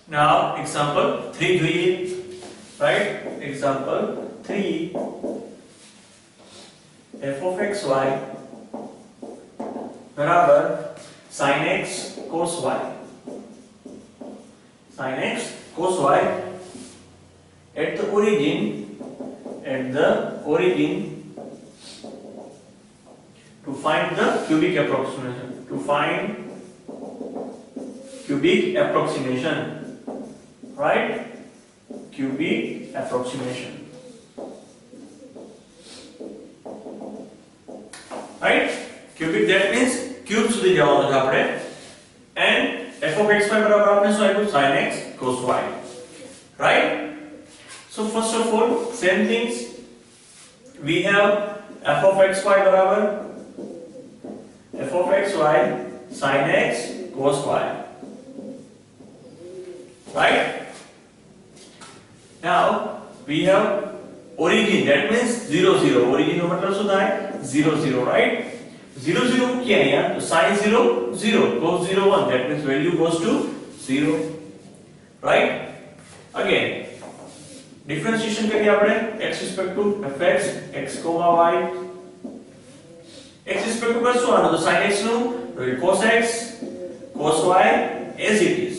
Now example 3 જોઈએ, right? Example 3, f of xy બરાબર sin x cos y, sin x cos y at the origin to find the cubic approximation, right? Cubic approximation, right? Cubic, that means cube સુધી જવાનું છે આપણે, and f of xy બરાબર આપણે શું આપ્યું? sin x cos y, right? So first of all, same things, we have f of xy बराबर f of xy sin x cos y, right? Now we have origin, that means 0 0. Origin નો મતલબ શું થાય? 0 0, right? 0 0 મૂકીએ અહીંયા તો sin 0 0, cos 0 1, that means value goes to 0, right? Again differentiation કરીએ આપણે x respect to fx x, y, x respect to કરશું આનો તો sin x નું તો cos x cos y as it is.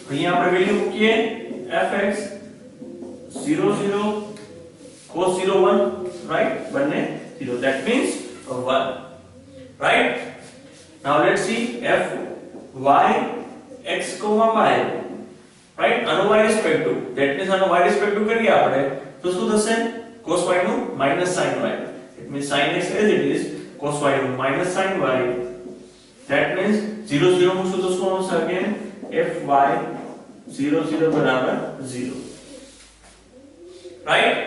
અહીંયા આપણે વેલ્યુ મૂકીએ fx 0 0 cos 0 1, right? બંને 0, that means 1, right? Now let's see f y x y, right? આનો y respect to, that means આનો y respect to કરીએ આપણે તો શું થશે? cos y નું minus sin y, it means sin x as it is, cos y નું minus sin y, that means 0 0 મૂકશું તો શું આવશે? again f y 0 0 બરાબર 0, right?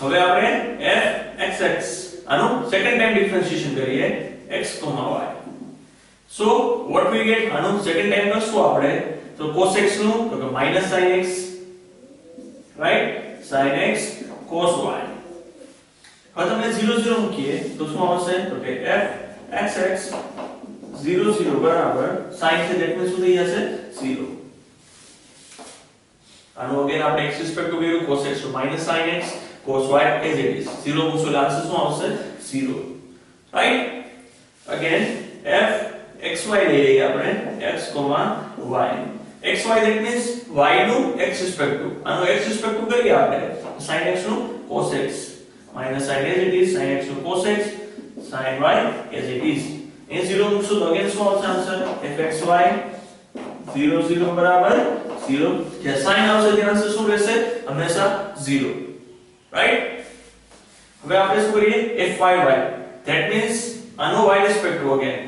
હવે આપણે f x x આનો સેકન્ડ ટાઈમ ડિફરન્શિએશન કરીએ x, y. So what we get, આનો સેકન્ડ ટાઈમ કરશું આપણે તો cos x નું તો કે minus sin x, right? sin x cos y. હવે તમે 0 0 મૂકીએ તો શું આવશે? તો કે f x x 0 0 બરાબર sin છે, that means શું થઈ જશે? 0. આનો અગેન આપણે x respect to કર્યું cos x to minus sin x cos y as it is. 0 મૂકશો એટલે આન્સર શું આવશે? 0, right? Again f xy લઈ લઈએ આપણે x, y. xy that means y નું x respect to, આનો x respect to કરીએ આપણે sin x નું cos x minus sin as it is, sin x નું cos x sin y as it is. એ 0 મૂકશો તો અગેન શું આવશે આન્સર? fxy 0 0 બરાબર 0, જે sin આવશે તે આન્સર શું રહેશે? હંમેશા 0, right? હવે આપણે શું કરીએ? fyy, that means આનો y respect to again,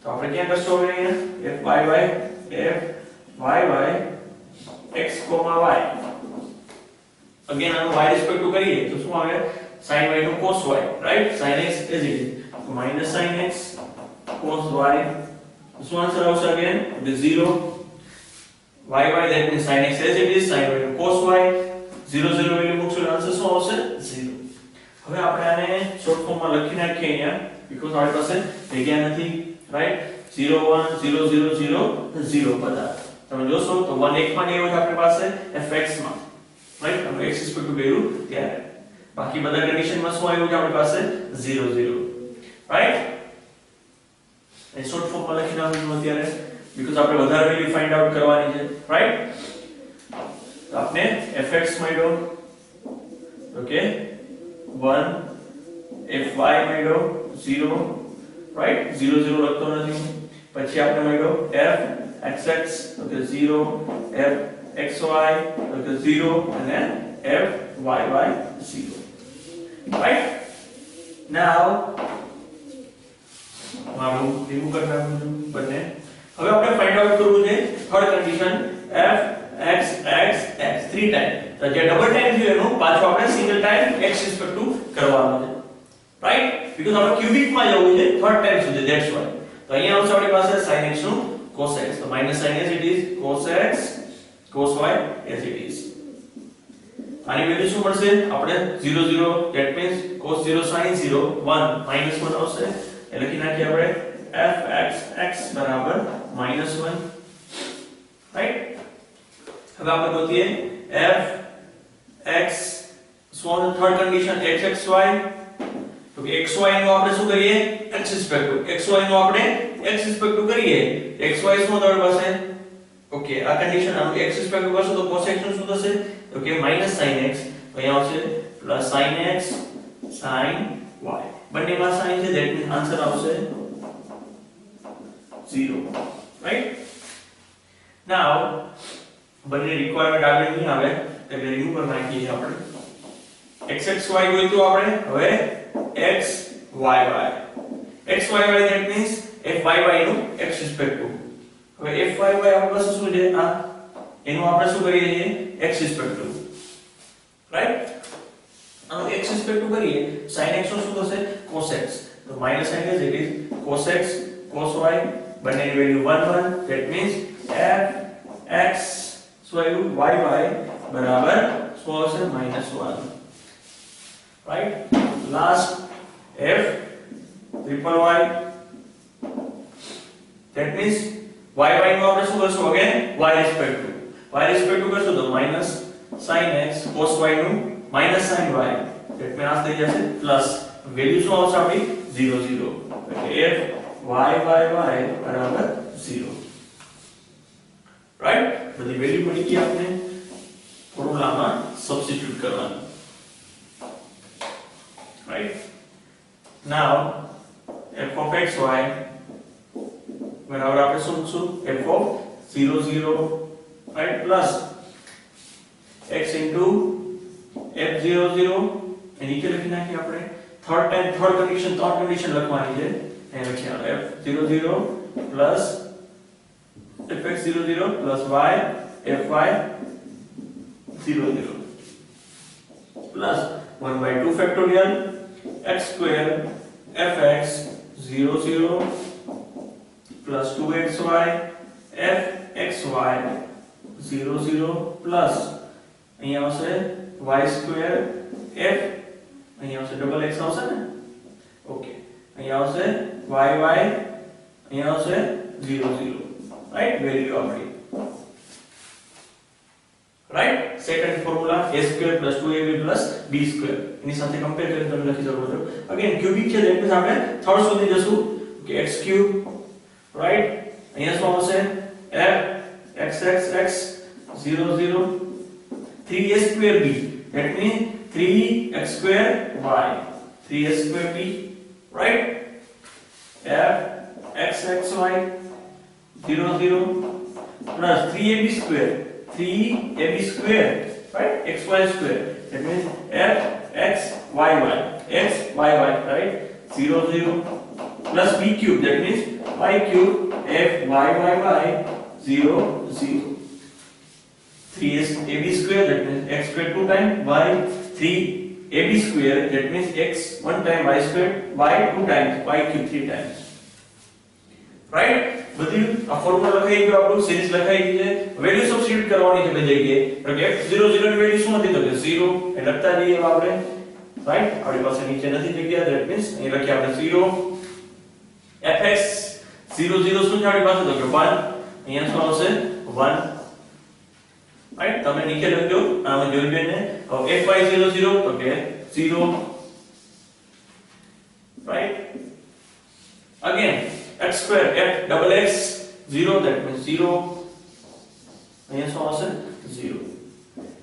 તો આપણે ક્યાં કરશું હવે અહીંયા? fyy x, y. again આનો y respect to કરીએ તો શું આવે? sin y નું cos y, right? sin x as it is, minus sin x cos y, શું આન્સર આવશે? again 0, y that means sin x as it is, sin y નું cos y, 0 0 value મૂકશો એટલે આન્સર શું આવશે? 0. હવે આપણે આને શોર્ટ ફોર્મમાં લખી નાખીએ અહીંયા, બીકોઝ આપણી પાસે જગ્યા નથી, રાઈટ? 0 1 0 0 0 0 બધા તમે જોશો તો 1 1 માં નહીં હોય આપણી પાસે fx માં, રાઈટ? આપણે x respect to કર્યું ત્યારે બાકી બધા કન્ડિશનમાં શું આવ્યું છે આપણી પાસે? 0 0, રાઈટ? એ શોર્ટ ફોર્મમાં લખી નાખવાનું અત્યારે બીકોઝ આપણે વધારે વેલ્યુ ફાઇન્ડ આઉટ કરવાની છે, રાઈટ? તો આપણે fx મળ્યો, ઓકે, 1, fy મળ્યો 0, રાઈટ? 0 0 લખતો નથી. પછી આપણે મળ્યો f xx, okay, 0, f xy, okay, 0 અને f yy 0, રાઈટ? નાઉ મારું રિમૂવ કરી નાખું છું બંને. હવે આપણે ફાઇન્ડ આઉટ કરવું છે third condition f x x x 3 time, તો જે ડબલ ટાઈમ થયું એનું પાછું આપણે single time x respect to કરવાનું છે, રાઈટ? બીકોઝ આપણે ક્યુબિક માં જવું છે થર્ડ ટાઈમ સુધી, ધેટ્સ વાય. તો અહીંયા આવશે આપણી પાસે sin x નું cos x, તો minus sin as it is, cos x cos y as it is. આની વેલ્યુ શું મળશે આપણે? 0 0, that means cos 0 sin 0 1, minus 1 આવશે. એ લખી નાખીએ આપણે f x x બરાબર -1, રાઈટ? હવે આપણે ગોતીએ f x so third condition x x y તો કે xy નું આપણે શું કરીએ x રિસ્પેક્ટ ટુ xy નું આપણે x રિસ્પેક્ટ ટુ કરીએ xy શું થર્ડ પાસે ઓકે આ કન્ડિશન આનું x રિસ્પેક્ટ ટુ કરશો તો cos x નું શું થશે તો કે -sin x અહીંયા આવશે +sin x sin y બંનેમાં sin છે ધેટ મીન્સ આન્સર આવશે 0 રાઈટ નાઉ બંને રિક્વાયરમેન્ટ આગળ નહીં આવે એટલે રિમૂવ કરી નાખીએ આપણે x x y ગોઈતું આપણે હવે x y y x y y that means f y y નું x રિસ્પેક્ટ ટુ હવે f y y આપણી પાસે શું છે આ એનું આપણે શું કરીએ છીએ x રિસ્પેક્ટ ટુ રાઈટ આનો x રિસ્પેક્ટ ટુ કરીએ sin x નું શું થશે cos x તો minus sin is it is cos x cos y બંનેની value 1 1 that means f x y y બરાબર શું આવશે -1 right last f triple y that means y નું આપણે શું કરશું again y respect to કરશું તો minus sin x cos y નું minus sin y that means આ થઈ જશે પ્લસ વેલ્યુ શું આવશે આપણી 0 0 એટલે f y બરાબર 0 રાઈટ બધી વેલ્યુ મળી ગઈ આપણે ફોર્મ્યુલામાં સબસ્ટિટ્યુટ કરવાનું right now f of x y બરાબર આપણે શું લખશું f of 0 0 right plus x into f 0 0 એ નીચે લખી નાખીએ આપણે થર્ડ કન્ડિશન લખવાની છે એ લખ્યા f 0 0 plus fx 0 0 plus y fy 0 0 plus 1/2 factorial x square fx 0 0 plus 2xy fxy 0 0 plus અહીંયા આવશે y square f અહીંયા આવશે ડબલ x આવશે ને ઓકે અહીંયા આવશે y અહીંયા આવશે 0 0 રાઈટ વેલ્યુ આપણી right second formula a square plus 2ab plus b square એની સાથે કમ્પેર કરીને તમે લખી શકો છો અગેન ક્યુબિક છે એટલે આપણે થર્ડ સુધી જશું કે x cube રાઈટ અહીંયા શું આવશે f x x x 0 0 3a square b that means 3x square y 3a square b right f x x y 0 0 plus 3ab square 3ab square right xy square that means f x y y x y y right 0 0 plus b cube that means y cube f y y y 0 0 3ab square that means x square 2 times y 3ab square that means x 1 time y square y 2 times y cube 3 times right બધી આ formula લખાઈ ગયો આપણું series લખાઈ ગઈ છે value substitute કરવાની છે બે જગ્યાએ તો કે x0 0 ની વેલ્યુ શું હતી તો કે 0 એ લખતા જઈએ આપણે રાઈટ આપણી પાસે નીચે નથી જગ્યા ધેટ મીન્સ અહીં લખીએ આપણે 0 fx 0 0 શું છે આપણી પાસે તો કે 1 અહીંયા શું આવશે 1 રાઈટ તમે નીચે લખજો આમાં જોઈ બેને fy 0 0 તો કે 0 right again x square f double x 0 that means 0 અહીંયા શું આવશે 0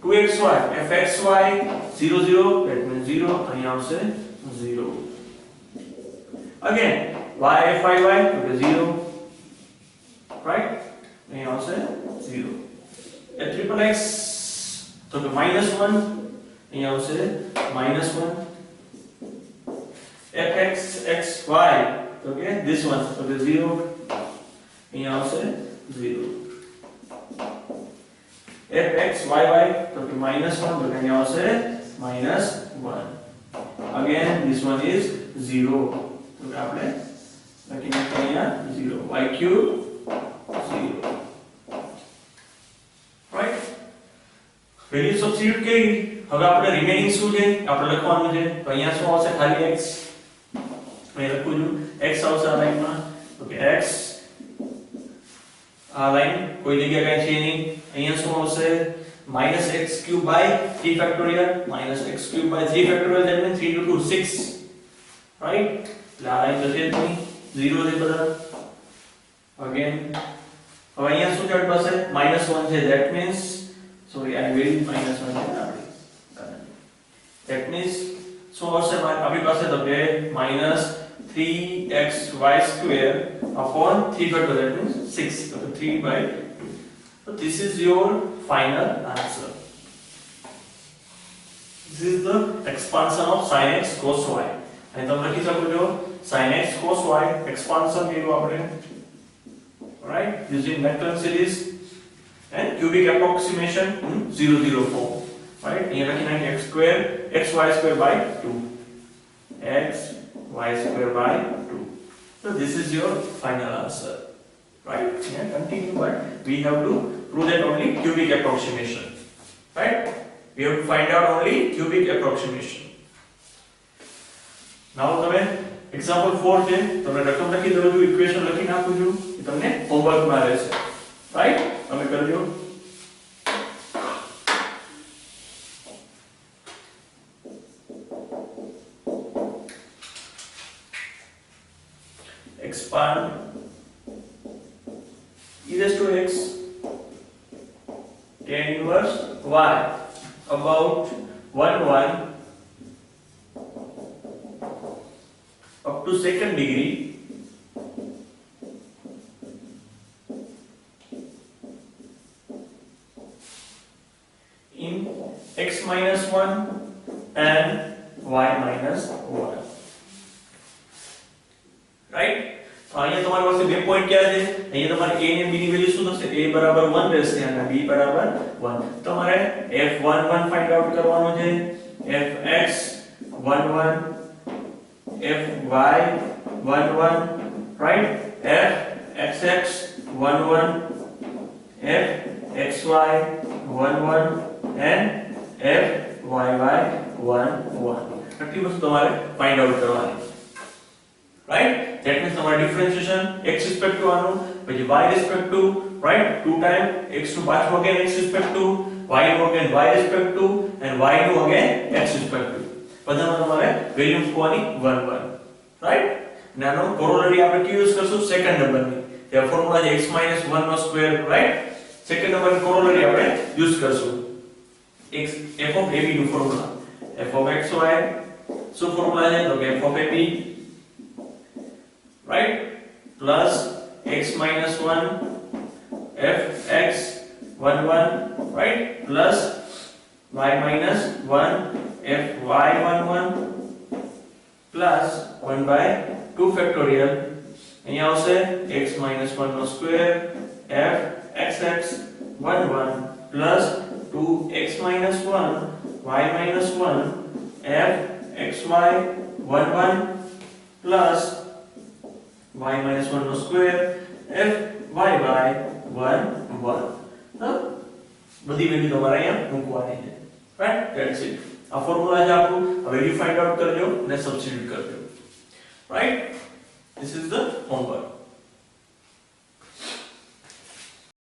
2xy fxy 0 0 that means 0 અહીંયા આવશે 0 again y fyy તો કે 0 right અહીંયા આવશે 0 f triple x તો કે -1 અહીંયા આવશે -1 fx xy okay this one so the 0 here also 0 fx yy so the -1 so here also -1 again this one is 0 so આપણે લખી નાખીએ અહીંયા 0 y cube 0 right value substitute કરી હવે આપણે રિમેનિંગ શું છે આપણે લખવાનું છે તો અહીંયા શું આવશે ખાલી x मैं લખું છું x આવશે આ લાઈનમાં તો કે x આ લાઈન કોઈ જગ્યા કઈ છે નહીં. અહીંયા શું આવશે -x³ by 3 factorial -x³ by 3 factorial that means 3 into 2 6 right. એટલે આ લાઈન જશે જ નહીં, 0 છે બધા. again હવે અહીંયા શું છે આપણી પાસે -1 છે that means sorry I will -1 છે આપણી. that means શું આવશે આપણી પાસે તો કે -3xy² upon 3 factorial that means 6 so 3 by 2. so this is your final answer. This is the expansion of sin x cos y. અને તમે લખી શકો છો sin x cos y expansion કર્યું આપણે right using Macklaurin series and cubic approximation in 0 form right. અહીંયા લખી નાખીએ xy² by 2 xy² by 2. so this is your final answer right. Yeah, continue but we have to prove that only cubic approximation right. we have to find out only cubic approximation. now તમે example 4 છે તમને રકમ લખી દઉં છું, equation લખી નાખું છું, એ તમને હોમવર્ક માં રહેશે રાઈટ. તમે કરજો. expand e raised to x tan inverse y about 1 up to second degree in x minus 1 and y minus 1 right. તો અહીંયા તમારી પાસે બે પોઈન્ટ ક્યાં છે? અહીંયા તમારે a અને b ની વેલ્યુ શું થશે? a બરાબર 1 રહેશે અને b બરાબર 1. તમારે f11 ફાઇન્ડ આઉટ કરવાનો છે, fx11 fy11 right, fxx11 fxy11 and fyy11. આટલી વસ્તુ તમારે ફાઇન્ડ આઉટ કરવાની right. that means તમારે ડિફરન્શિએશન x respect to આનું પછી y respect to right 2 time x નું પાછું again x respect to y નું again y respect to and y નું again x respect to બધામાં તમારે વેલ્યુ મૂકવાની 1 1 right. નાનો કોરોલરી આપણે કયું યુઝ કરશું? સેકન્ડ નંબરની. તે ફોર્મ્યુલા છે x - 1 નો સ્ક્વેર right. સેકન્ડ નંબરની કોરોલરી આપણે યુઝ કરશું x f of ab નું ફોર્મ્યુલા f of xy શું ફોર્મ્યુલા છે? તો કે f of ab right plus x minus 1 fx11 right plus y minus 1 fy11 plus 1 by 2 factorial અહીંયા આવશે x minus 1 નો square fxx11 plus 2x minus 1 y minus 1 fxy11 plus y minus 1 નો square f y by 1 1. તો બધી value તમારે અહીંયા મૂકવાની છે રાઈટ. That's it. આ ફોર્મ્યુલા છે આપણું. આ વેલ્યુ ફાઇન્ડ આઉટ કરજો અને સબસ્ટિટ્યુટ કરજો right. This is the homework.